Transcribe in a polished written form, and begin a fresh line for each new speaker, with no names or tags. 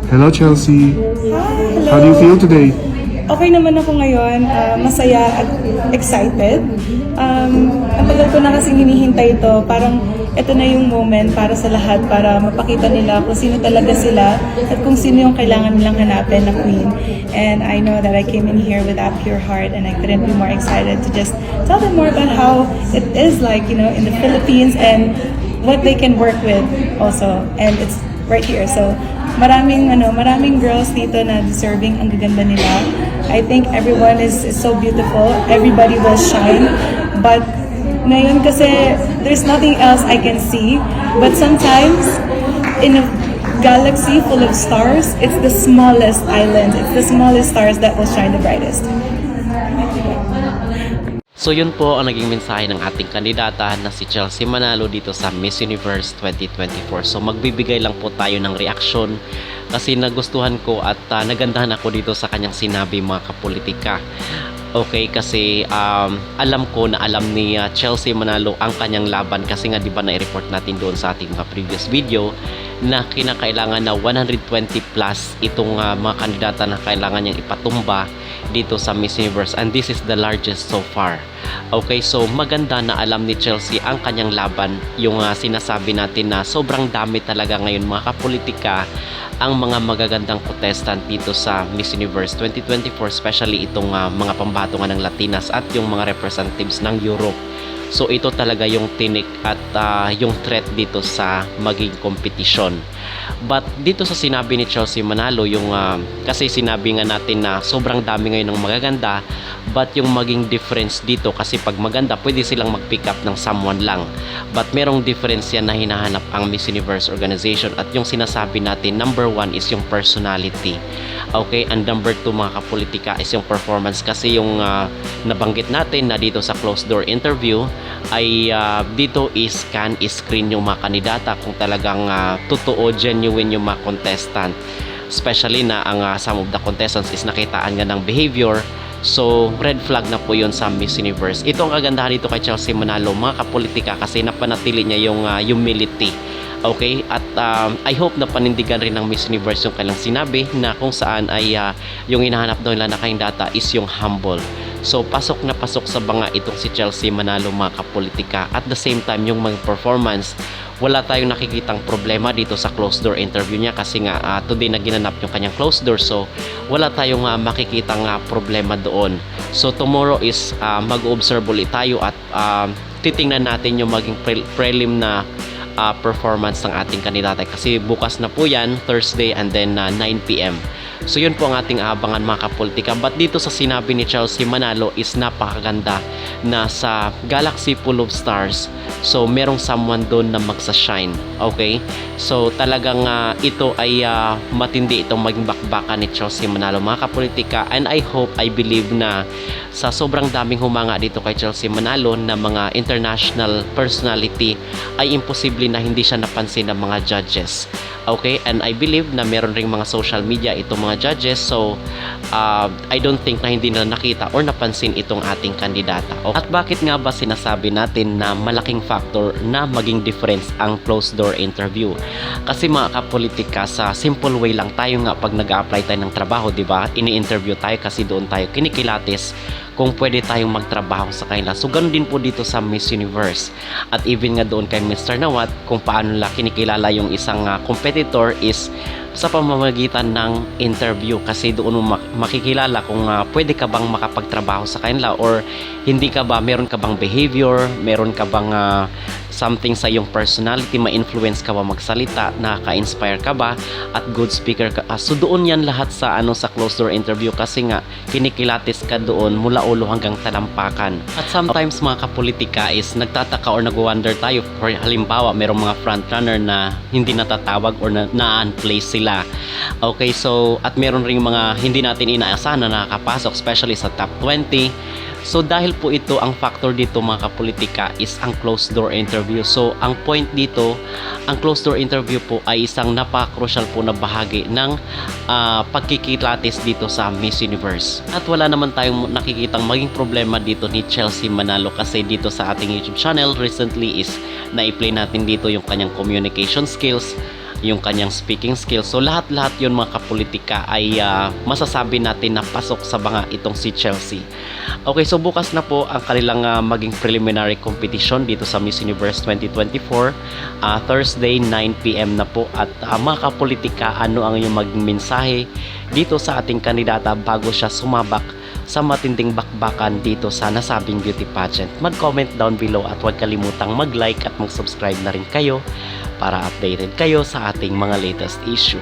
Hello, Chelsea.
Hello.
How do you feel today?
Okay naman ako ngayon, masaya at excited. Ang tagal ko na kasing hinihintay ito, parang ito na yung moment para sa lahat, para mapakita nila kung sino talaga sila at kung sino yung kailangan nilang hanapin na queen. And I know that I came in here with that pure heart and I couldn't be more excited to just tell them more about how it is like, in the Philippines and what they can work with also. And it's right here. So maraming girls dito na deserving, ang gaganda nila. I think everyone is so beautiful. Everybody will shine. But ngayon kasi there's nothing else I can see. But sometimes in a galaxy full of stars, it's the smallest island. It's the smallest stars that will shine the brightest.
So yun po ang naging mensahe ng ating kandidata na si Chelsea Manalo dito sa Miss Universe 2024. So magbibigay lang po tayo ng reaksyon kasi nagustuhan ko at nagandahan ako dito sa kanyang sinabi, mga kapolitika. Okay, kasi alam ko na alam ni Chelsea Manalo ang kanyang laban kasi nga di ba na-report natin doon sa ating mga previous video na kinakailangan na 120 plus itong mga kandidata na kailangan niyang ipatumba dito sa Miss Universe, and this is the largest so far. Okay, so maganda na alam ni Chelsea ang kanyang laban, yung sinasabi natin na sobrang dami talaga ngayon, mga kapolitika, ang mga magagandang contestant dito sa Miss Universe 2024, especially itong mga pambatungan ng Latinas at yung mga representatives ng Europe. So ito talaga yung tinik at yung threat dito sa maging kompetisyon. But dito sa sinabi ni Chelsea Manalo, yung kasi sinabi nga natin na sobrang dami ngayon ng magaganda, but yung maging difference dito, kasi pag maganda pwede silang mag-pick up ng someone lang, but merong difference yan na hinahanap ang Miss Universe organization, at yung sinasabi natin number 1 is yung personality. Okay, and number 2, mga kapolitika, is yung performance, kasi yung nabanggit natin na dito sa closed door interview ay dito is screen yung mga kandidata kung talagang totoo, genuine yung mga contestant, especially na ang some of the contestants is nakitaan nga ng behavior. So red flag na po yun sa Miss Universe. Ito ang kagandahan dito kay Chelsea Manalo, mga kapolitika, kasi napanatili niya yung humility. Okay, at I hope na panindigan rin ng Miss Universe yung kailang sinabi na kung saan ay yung hinahanap daw nila na kandidata is yung humble. So pasok na pasok sa banga itong si Chelsea Manalo, mga kapolitika. At the same time, yung mga performance, wala tayong nakikitang problema dito sa closed door interview niya, kasi nga today na ginanap yung kanyang closed door, so wala tayong makikitang problema doon. So tomorrow is mag-observe ulit tayo at titingnan natin yung maging prelim na performance ng ating kandidata, kasi bukas na po yan, Thursday, and then 9 PM. So yun po ang ating abangan, mga kapolitika. But dito sa sinabi ni Chelsea Manalo is napakaganda na sa galaxy full of stars, so merong someone doon na magsa-shine. Okay, so talagang ito ay matindi itong maging bakbakan ni Chelsea Manalo, mga kapolitika. And I hope, I believe na sa sobrang daming humanga dito kay Chelsea Manalo na mga international personality, ay imposible na hindi siya napansin ng mga judges. Okay, and I believe na meron ring mga social media itong mga judges, so I don't think na hindi nila nakita or napansin itong ating kandidata. Okay. At bakit nga ba sinasabi natin na malaking factor na maging difference ang closed door interview? Kasi mga kapolitika, sa simple way lang tayo nga pag nag-a-apply tayo ng trabaho, di ba? Ini-interview tayo kasi doon tayo kinikilatis kung pwede tayong magtrabaho sa kanila. So ganun din po dito sa Miss Universe. At even nga doon kay Mr. Nawat, kung paano nila kinikilala yung isang competitor is sa pamamagitan ng interview, kasi doon mo makikilala kung pwede ka bang makapagtrabaho sa kanila or hindi ka ba, meron ka bang behavior, meron ka bang something sa iyong personality, ma-influence ka ba magsalita, nakaka-inspire ka ba, at good speaker ka. So doon yan lahat sa sa closed door interview, kasi nga kinikilatis ka doon mula ulo hanggang talampakan. At sometimes, mga kapolitika, is nagtataka or nag-wonder tayo, for halimbawa merong mga frontrunner na hindi natatawag or na-unplace sila. Okay, so at meron ring mga hindi natin inaasahan na nakakapasok, especially sa top 20. So dahil po ito, ang factor dito, mga kapolitika, is ang closed door interview. So ang point dito, ang closed door interview po ay isang napaka-crucial po na bahagi ng pagkikilatis dito sa Miss Universe. At wala naman tayong nakikitang maging problema dito ni Chelsea Manalo, kasi dito sa ating YouTube channel recently is na-play natin dito yung kanyang communication skills. yung kanyang speaking skills. So lahat-lahat yun mga kapolitika ay masasabi natin na pasok sa banga itong si Chelsea. Okay, so bukas na po ang kanilang maging preliminary competition dito sa Miss Universe 2024. Thursday 9 PM na po. At mga kapolitika, ano ang inyong maging mensahe dito sa ating kandidata bago siya sumabak sa matinding bakbakan dito sa nasabing beauty pageant? Mag-comment down below at huwag kalimutang mag-like at mag-subscribe na rin kayo para updated kayo sa ating mga latest issue.